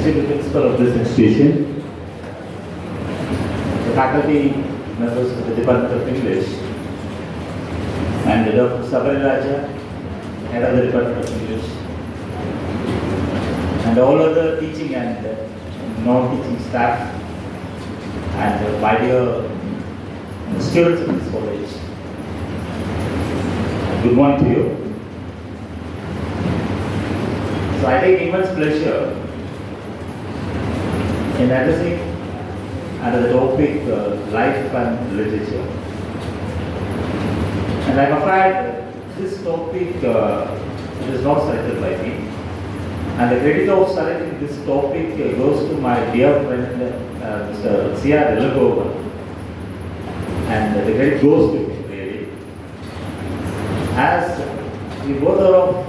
Executive Principal of this institution, the faculty members of the Department of English, and Dr. RaJa, Head of the Department of English, and all other teaching and non-teaching staff, and my dear students of this college. Good morning to you. So I take immense pleasure in addressing under the topic life and literature. And I'm afraid this topic is not selected by me. And the credit of selecting this topic goes to my dear friend Mr. C.R. And the credit goes to him really. As we both are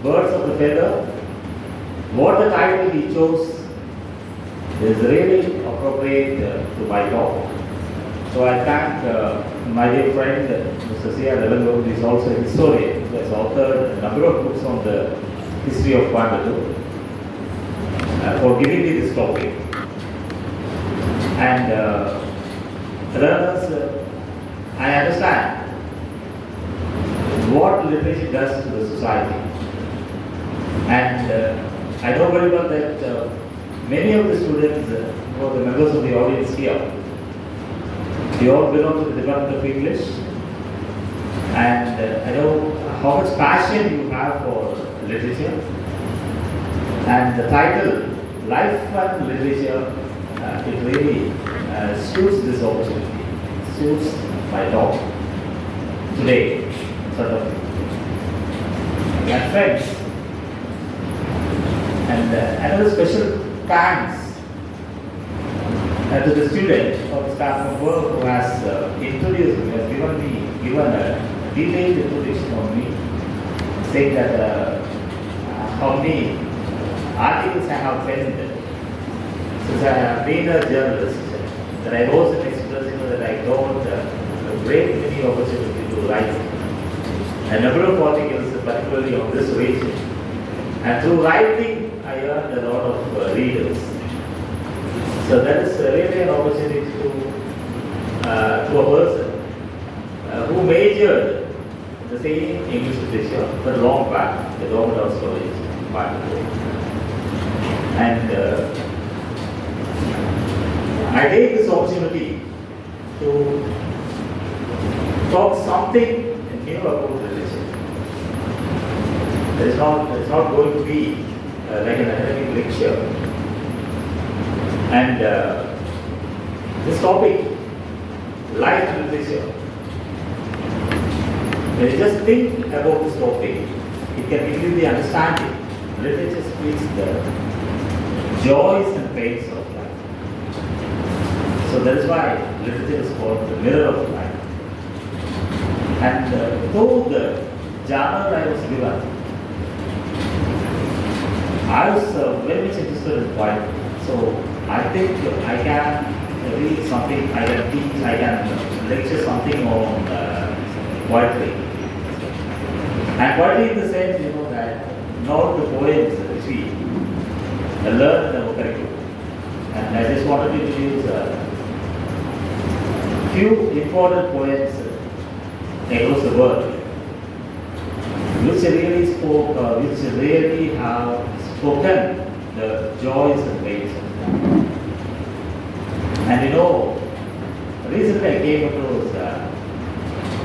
birds of the feather, what the title he chose is really appropriate to my talk. So I thank my dear friend Mr. C.R. who is also a historian, who has authored a number of books on the history of Coimbatore, for giving me this topic. And learners, I understand what literature does to the society. And I know very well that many of the students who are the members of the audience here, they all belong to the Department of English, and I know how much passion you have for literature. And the title, Life and Literature, it really suits this opportunity, suits my talk today in front of you. And friends, and another special thanks to the student or the staff member who has introduced me, has given a detailed introduction on me, saying that how many articles I have penned since I have been a journalist, that I was an express, that I got a great many opportunity to write a number of articles, particularly on this region. And through writing, I earned a lot of readers. So that is really an opportunity to a person who majored in the same English literature but long back, the Government House College, Coimbatore. And I take this opportunity to talk something new about literature. It's not going to be like an academic lecture. And this topic, life and literature, when you just think about this topic, it can give you the understanding. Literature speaks the joys and pains of life. So that is why literature is called the mirror of life. And though the genre I was given, I was very much interested in poetry. So I think I can read something, I can teach, I can lecture something on poetry. And poetry in the sense, that not the poems which we learn in our curriculum. And I just wanted to introduce a few important poems across the world, which really spoke, which really have spoken the joys and pains of life. And recently I came across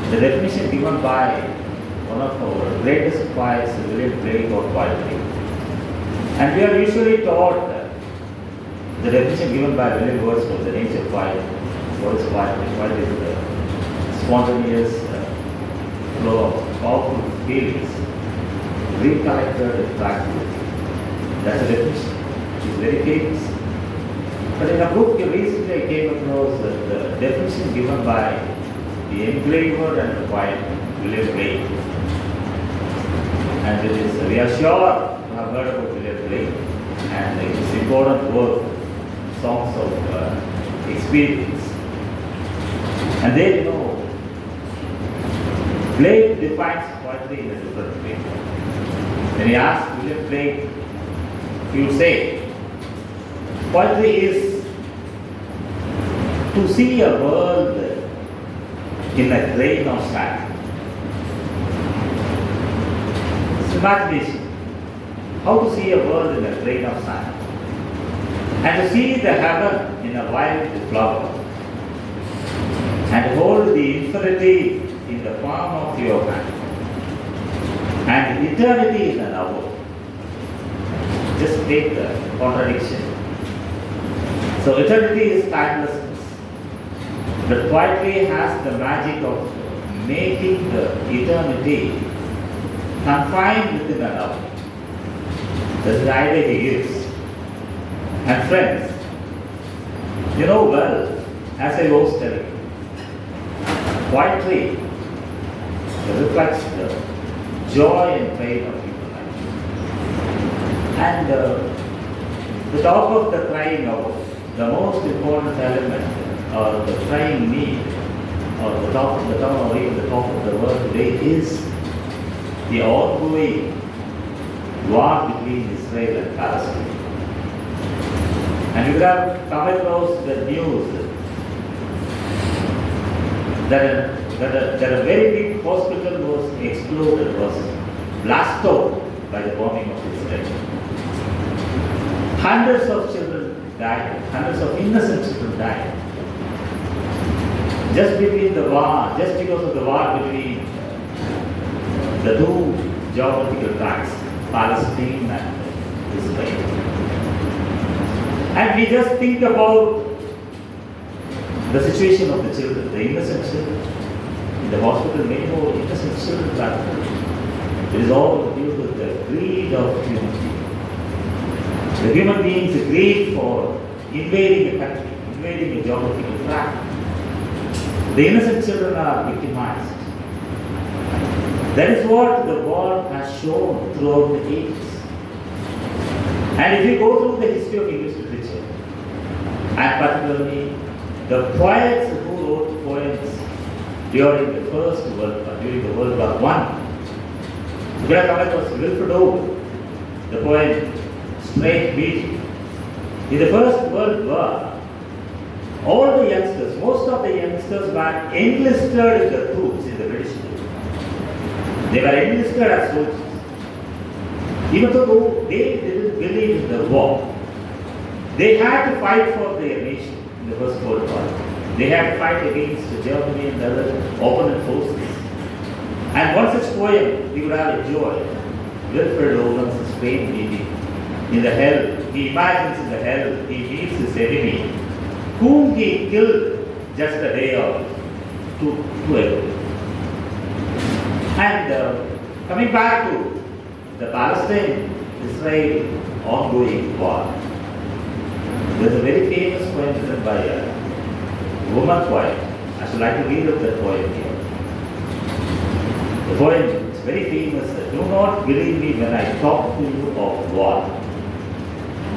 the definition given by one of our greatest poets, William Blake, of poetry. And we are usually taught the definition given by William Wordsworth, the nature of poetry. What is poetry? Poetry is the spontaneous flow of powerful feelings, recollected and practiced. That's a definition. It's very famous. But in a book recently I came across the definition given by the engraver and the poet William Blake. And it is, we are sure you have heard about William Blake and his important work, Songs of Experience. And they Blake defines poetry in a different way. When he asked William Blake, he would say, Poetry is to see a world in a grain of sand. It's imagination. How to see a world in a grain of sand. And to see the heaven in a wild flower. And hold the infinity in the palm of your hand. And eternity in an hour. Just take the contradiction. So eternity is timelessness. But poetry has the magic of making the eternity confined within an hour. That's the idea he gives. And friends, you know well, as I was telling you, poetry reflects the joy and pain of human life. And the top of the crying hour, the most important element, or the crying need, or the top of the town, or even the top of the world today is the ongoing war between Israel and Palestine. And you have come across the news that a very big hospital was exploded, was blasted out by the bombing of Israel. Hundreds of children died, hundreds of innocent children died. Just because of the war between the two geographical tracts, Palestine and Israel. And we just think about the situation of the children, the innocent children. In the hospital, many more innocent children are killed. It is all due to the greed of humanity. The human beings' greed for invading a country, invading a geographical tract. The innocent children are victimized. That is what the war has shown throughout the ages. And if you go through the history of English literature, and particularly the poets who wrote poems during the First World War, during the World War I, you can come across Wilfred Owen, the poem Straight Beat. In the First World War, all the youngsters, most of the youngsters were enlisted in the troops in the British troops. They were enlisted as soldiers. Even though they didn't believe in the war, they had to fight for their nation in the First World War. They had to fight against Germany and other opponent forces. And one such poem we would have enjoyed, Wilfred Owen's Straight Beating. In the hell, he imagines in the hell, he meets his enemy, whom he killed just a day or two ago. And coming back to the Palestine-Israel ongoing war, there is a very famous poem written by a woman poet. I should like to read out that poem here. The poem is very famous. Do not believe me when I talk to you of war.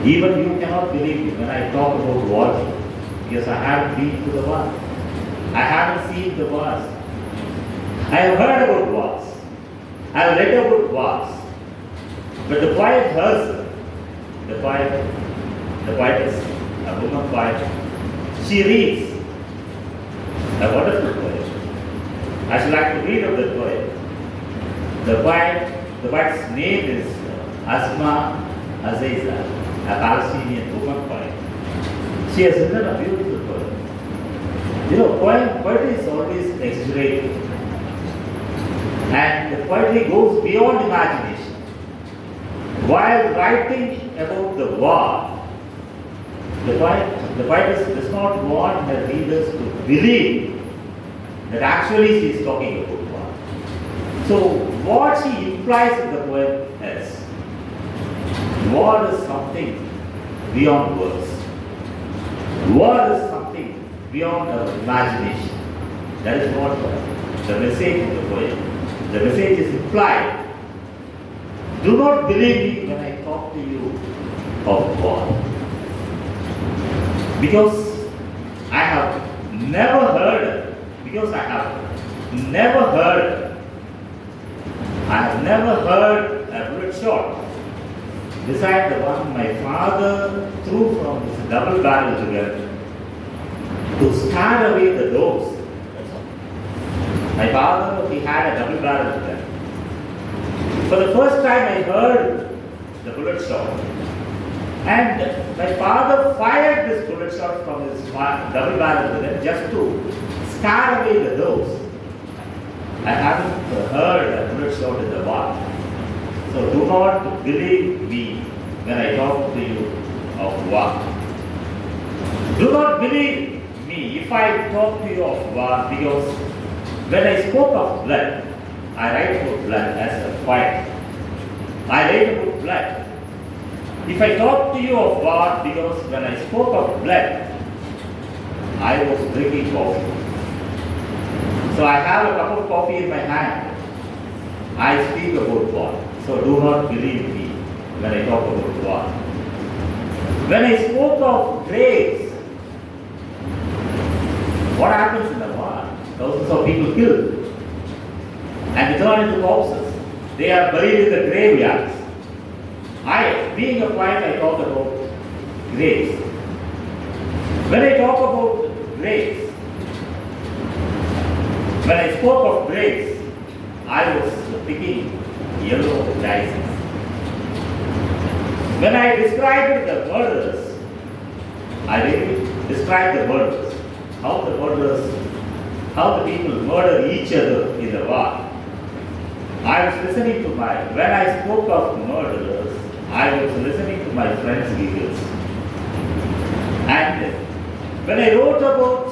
Even you cannot believe me when I talk about war, because I haven't been to the war. I haven't seen the wars. I have heard about wars. I have read about wars. But the poet herself, the poetess, a woman poet, she reads a wonderful poem. I should like to read out the poem. The poet's name is Asma Aziza, a Palestinian woman poet. She has written a beautiful poem. You know, poetry is always exaggerated. And the poetry goes beyond imagination. While writing about the war, the poetess does not want her readers to believe that actually she is talking about war. So what she implies in the poem is, war is something beyond words. War is something beyond our imagination. That is what the message of the poem. The message is implied. Do not believe me when I talk to you of war. Because I have never heard a bullet shot beside the one my father threw from his double-barreled gun to scare away the dogs. That's all. My father, he had a double-barreled gun. For the first time I heard the bullet shot. And my father fired this bullet shot from his double-barreled gun just to scare away the dogs. I haven't heard a bullet shot in the war. So do not believe me when I talk to you of war. Do not believe me if I talk to you of war, because when I spoke of blood, I write about blood as a fire. I write about blood. If I talk to you of war, because when I spoke of blood, I was drinking coffee. So I have a cup of coffee in my hand. I speak about war. So do not believe me when I talk about war. When I spoke of graves, what happens in the war? Thousands of people killed and they turn into corpses. They are buried in the graveyards. Being a poet, I talk about graves. When I talk about graves, when I spoke of graves, I was picking yellow daisies. When I described the murderers, I really described the murderers, how the people murder each other in the war. I was listening to when I spoke of murderers, I was listening to my friends' giggles. And when I wrote about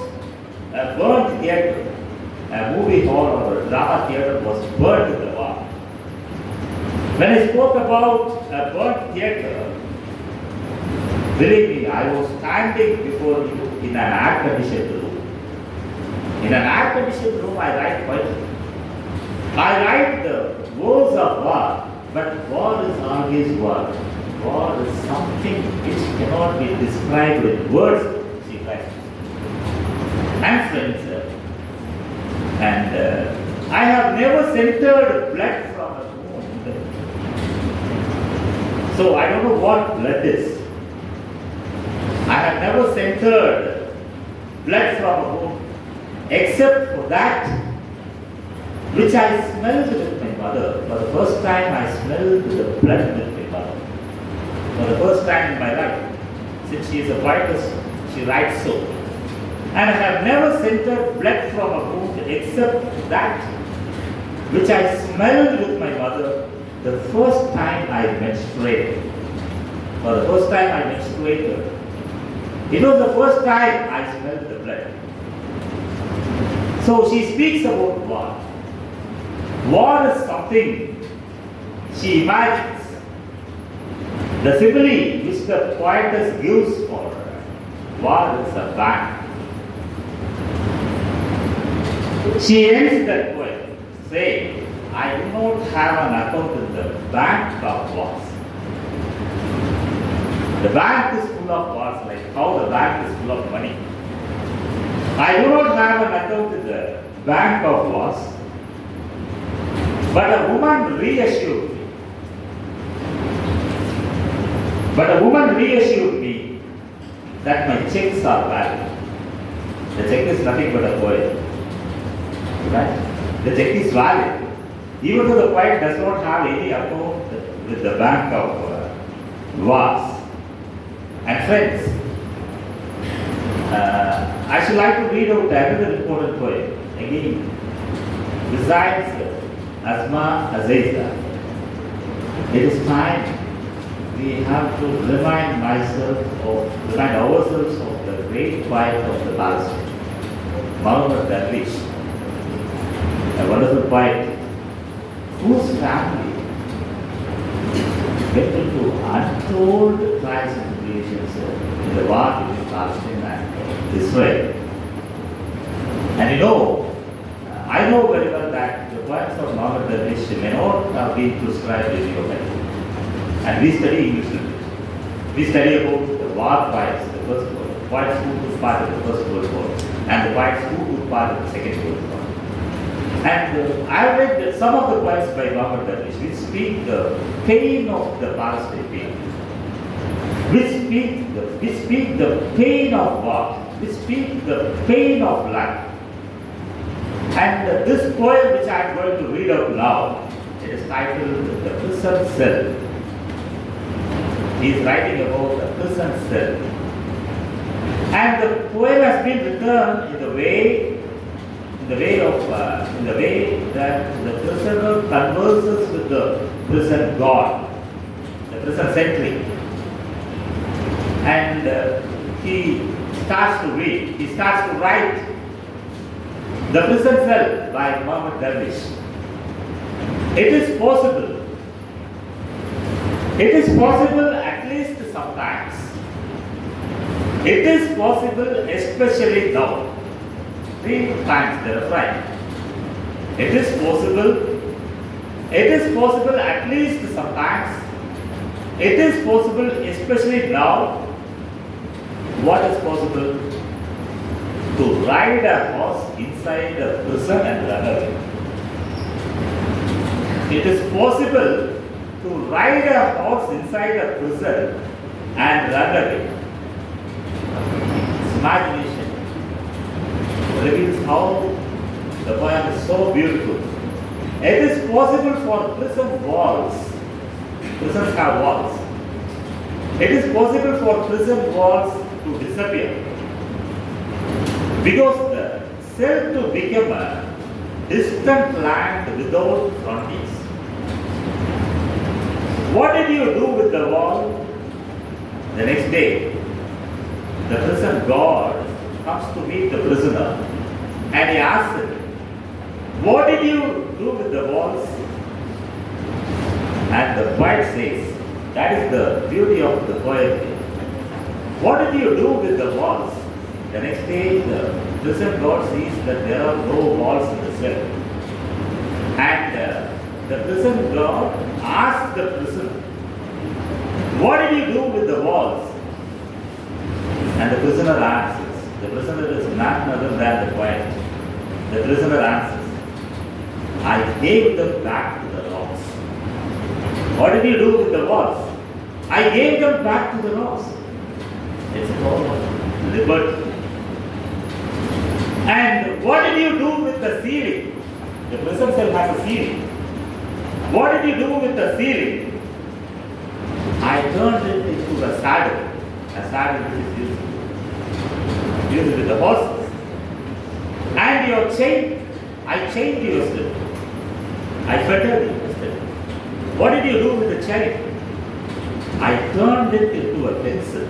a burnt theatre, a movie hall or a drama theatre was burnt in the war. When I spoke about a burnt theatre, believe me, I was standing before you in an air-conditioned room. In an air-conditioned room, I write poetry. I write the words of war, but war is always war. War is something which cannot be described with words, she writes. And friends, I have never centered blood from a wound. So I don't know what blood is. I have never centered blood from a wound except for that which I smelled with my mother. For the first time I smelled the blood with my mother. For the first time in my life. Since she is a poetess, she writes so. And I have never centered blood from a wound except that which I smelled with my mother the first time I menstruated. For the first time I menstruated, it was the first time I smelled the blood. So she speaks about war. War is something she imagines. The simile which the poetess gives for her, war is a bank. She ends that poem saying, I do not have an account in the bank of wars. The bank is full of wars, like how the bank is full of money. I do not have an account in the bank of wars. But a woman reassured me. That my checks are valid. The check is nothing but a poem. Right? The check is valid. Even though the poet does not have any account with the bank of wars. And friends, I should like to read out another important poem. Again, besides Asma Aziza, it is time we have to remind ourselves of the great poet of the Palestine, Muhammad Darwish, a wonderful poet whose family went into untold trials and tribulations in the war between Palestine and Israel. And I know very well that the poems of Muhammad Darwish may not have been prescribed in your country. And we study English literature. We study about the war poets, the first world, poets who took part in the First World War, and the poets who took part in the Second World War. And I have read some of the poems by Muhammad Darwish which speak the pain of the Palestinian people, which speak the pain of war, which speak the pain of life. And this poem which I am going to read out now, it is titled The Prison Cell. He is writing about the prison cell. And the poem has been written in the way that the prisoner converses with the prison god, the prison sentry. And he starts to read, he starts to write The Prison Cell by Muhammad Darwish. It is possible at least sometimes. It is possible especially now. 3 times the refrain. It is possible at least sometimes. It is possible especially now. What is possible? To ride a horse inside a prison and run away. It is possible to ride a horse inside a prison and run away. Imagination reveals how the poem is so beautiful. It is possible for prison walls. Prisons have walls. It is possible for prison walls to disappear, because the cell to become a distant land without frontiers. What did you do with the wall? The next day, the prison guard comes to meet the prisoner and he asks him, what did you do with the walls? And the poet says, that is the beauty of the poem. What did you do with the walls? The next day, the prison guard sees that there are no walls in the cell. And the prison guard asks the prisoner, what did you do with the walls? And the prisoner answers. The prisoner is none other than the poet. The prisoner answers, I gave them back to the rocks. What did you do with the walls? I gave them back to the rocks. It's called liberty. And what did you do with the ceiling? The prison cell has a ceiling. What did you do with the ceiling? I turned it into a saddle which is used with the horses. And your chain, I chained you yesterday. I fettered you yesterday. What did you do with the chain? I turned it into a pencil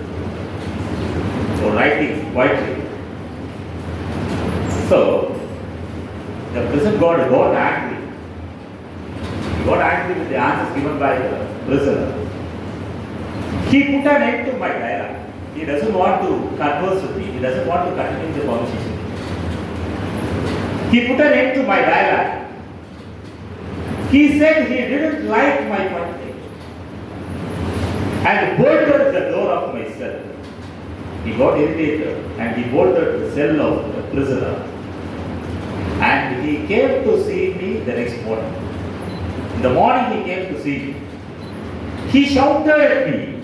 for writing poetry. So, the prison guard got angry. He got angry with the answers given by the prisoner. He put an end to my dialogue. He doesn't want to converse with me. He doesn't want to continue the conversation. He put an end to my dialogue. He said he didn't like my poetry and bolted the door of my cell. He got irritated and he bolted the cell of the prisoner. And he came to see me the next morning. In the morning he came to see me. He shouted at me,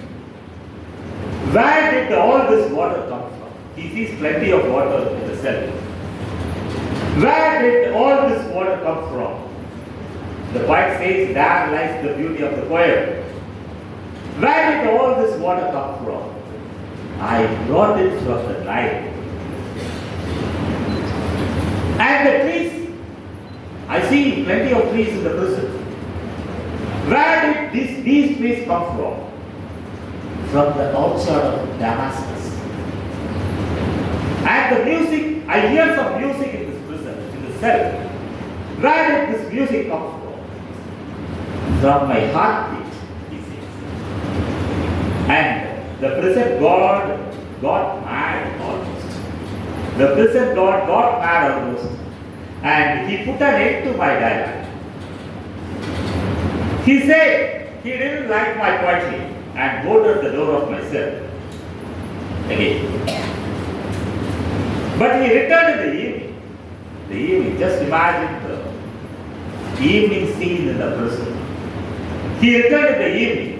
where did all this water come from? He sees plenty of water in the cell. Where did all this water come from? The poet says, there lies the beauty of the poem. Where did all this water come from? I brought it from the Nile. And the trees, I see plenty of trees in the prison. Where did these trees come from? From the outside of Damascus. And the music, I hear some music in this prison, in the cell. Where did this music come from? From my heartbeat, he says. And the prison guard got mad almost. The prison guard got mad almost. And he put an end to my dialogue. He said he didn't like my poetry and bolted the door of my cell again. But he returned in the evening. Just imagine evening scene in the prison. He returned in the evening.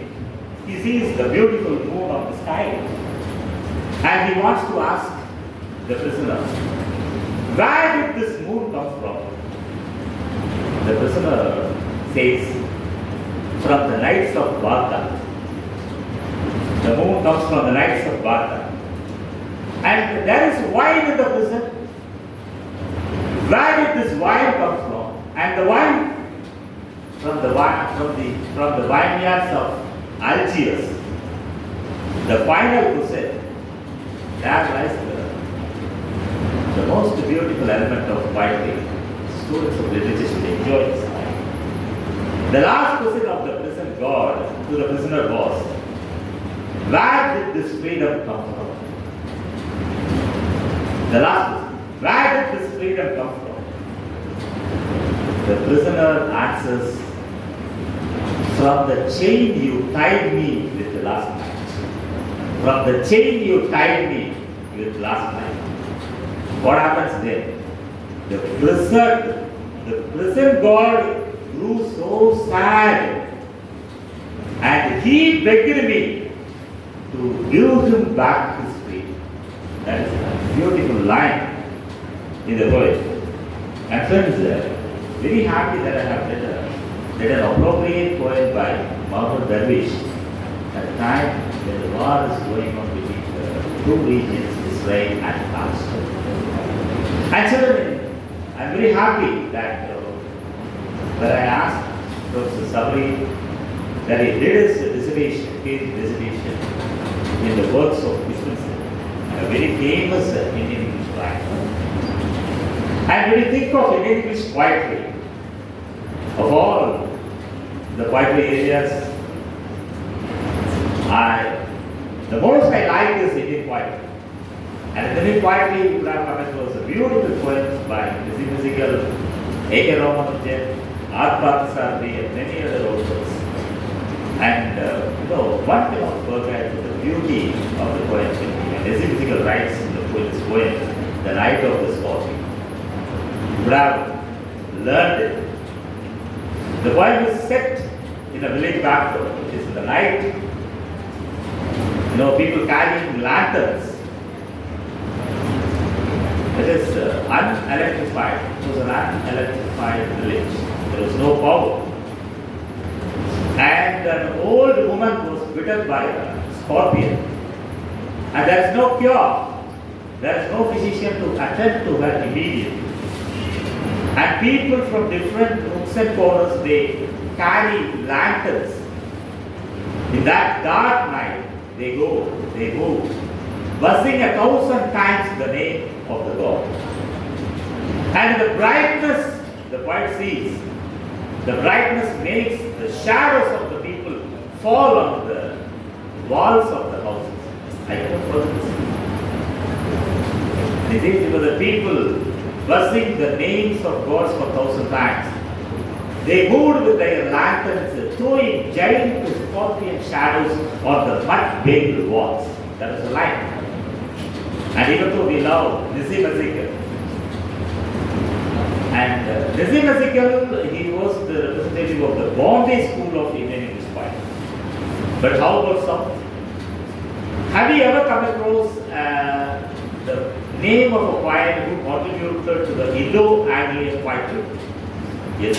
He sees the beautiful moon of the sky. And he wants to ask the prisoner, where did this moon come from? The prisoner says, from the nights of Varta. The moon comes from the nights of Varta. And there is wine in the prison. Where did this wine come from? And the wine from the vineyards of Algiers. The final crusade. There lies the most beautiful element of poetry. Students of literature should enjoy this time. The last question of the prison guard to the prisoner was, where did this freedom come from? The last question, where did this freedom come from? The prisoner answers, from the chain you tied me with last night. From the chain you tied me with last night. What happens then? The prison guard grew so sad, and he begged me to give him back his freedom. That is a beautiful line in the poet. And friends, very happy that I have read an appropriate poem by Muhammad Darwish at the time when the war is going on between the two regions, Israel and Palestine. And children, I am very happy that when I asked Professor Sabri that he did his field dissertation in the works of Christensen, a very famous Indian English writer. And when you think of Indian English poetry, of all the poetry areas, the most I like is Indian poetry. And in Indian poetry, you would have come across a beautiful poems by Musical, A.K. Ramanujan, R. Parthasarathi, and many other authors. And one cannot forget the beauty of the poetry. And Musical writes in the poem, The Night of the Scorpion. You would have learned it. The poem is set in a village background, which is in the night. People carrying lanterns. It is unelectrified. It was an unelectrified village. There was no power. And an old woman was bitten by a scorpion. And there is no cure. There is no physician to attend to her immediately. And people from different nooks and corners, they carry lanterns. In that dark night, they move, buzzing 1,000 times the name of the God. And the brightness, the poet sees, the brightness makes the shadows of the people fall on the walls of the houses. I cannot forget this. It was the people buzzing the names of gods for 1,000 times. They moved with their lanterns, throwing giant scorpion shadows on the mud-baked walls. That is the line. And even though we love Nissim Ezekiel, and Nissim Ezekiel, he was the representative of the Bombay School of Indian English poetry. But how about some? Have you ever come across the name of a poet who contributed to the Indo-Anglian poetry? Yes,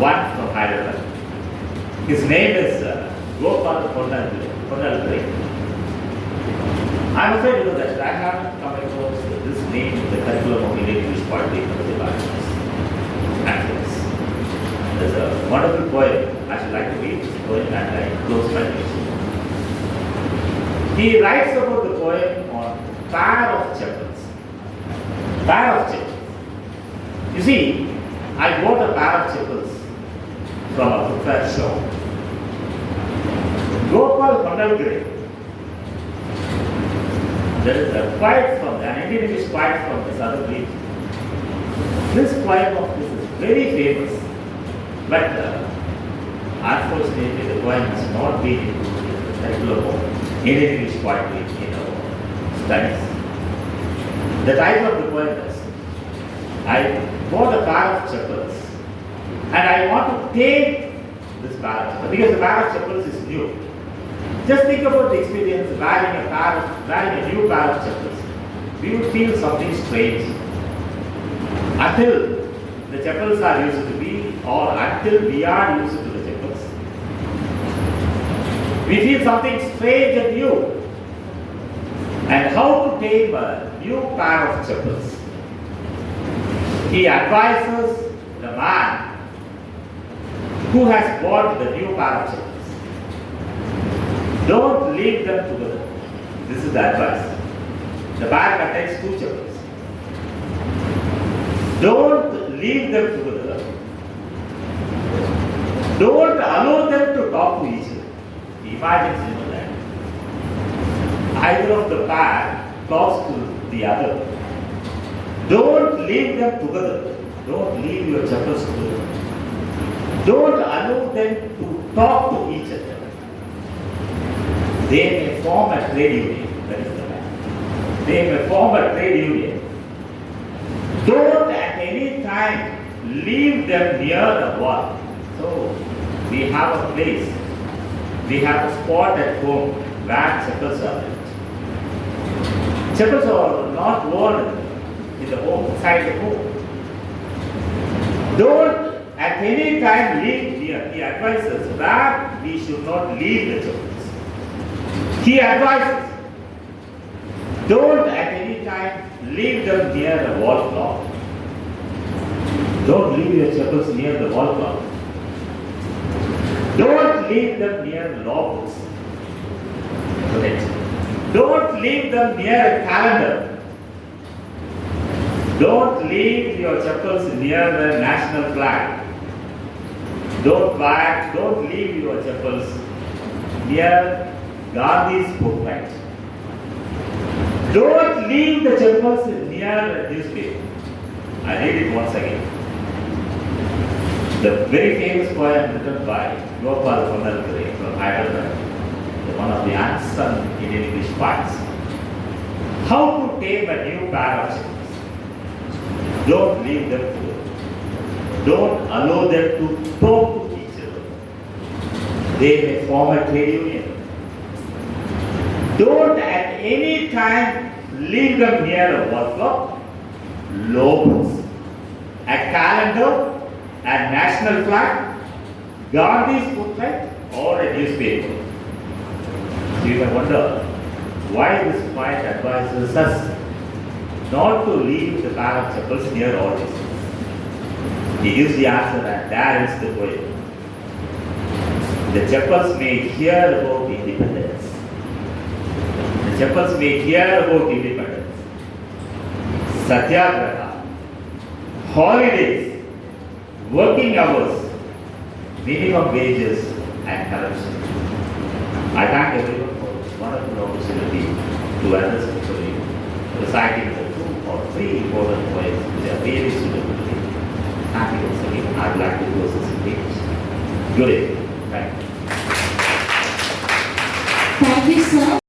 one from Hyderabad. His name is Gopal Kondalpuri. I'm afraid that I haven't come across this name in the curriculum of Indian English poetry for the departments. There's a wonderful poem. I should like to read this poem and I close my lecture. He writes about the poem on pair of chapels. Pair of chapels. You see, I bought a pair of chapels from a footwear shop. Gopal Kondalpuri. There is a poet from an Indian English poet from the southern region. This poem of his is very famous, but unfortunately the poem has not been included in the curriculum of Indian English poetry in our studies. The title of the poem is, I bought a pair of chapels And I want to take this pair of chappals because the pair of chappals is new. Just think about the experience wearing a new pair of chappals. We would feel something strange until the chappals are used to be, or until we are used to the chappals. We feel something strange and new. And how to tame a new pair of chappals? He advises the man who has bought the new pair of chappals. Don't leave them together. This is the advice. The pair contains 2 chappals. Don't leave them together. Don't allow them to talk to each other. Imagine that. Either of the pair talks to the other. Don't leave them together. Don't leave your chappals together. Don't allow them to talk to each other. They may form a trade union. That is the matter. They may form a trade union. Don't at any time leave them near the wall. So, we have a place. We have a spot at home where chappals are left. Chappals are not worn in the home, inside the home. Don't at any time leave here. He advises that we should not leave the chappals. He advises, don't at any time leave them near the wall clock. Don't leave your chappals near the wall clock. Don't leave them near law books. Don't leave them near a calendar. Don't leave your chappals near the national flag. Don't leave your chappals near Gandhi's portrait. Don't leave the chappals near the newspaper. I read it once again. The very famous poem written by Gopal Panalkare from Hyderabad, one of the unsung Indian English poets. How to tame a new pair of chappals? Don't leave them together. Don't allow them to talk to each other. They may form a trade union. Don't at any time leave them near a wall clock, law books, a calendar, a national flag, Gandhi's portrait, or a newspaper. So you may wonder why this poet advises us not to leave the pair of chappals near all these things. He gives the answer, and there is the poem. The chappals may hear about independence. The chappals may hear about independence, satyagraha, holidays, working hours, minimum wages, and corruption. I thank everyone for this wonderful opportunity to address for you, reciting the 2 or 3 important points which are very suitable to me. Thank you once again. I would like to close this speech. Good evening. Thank you. Thank you, sir.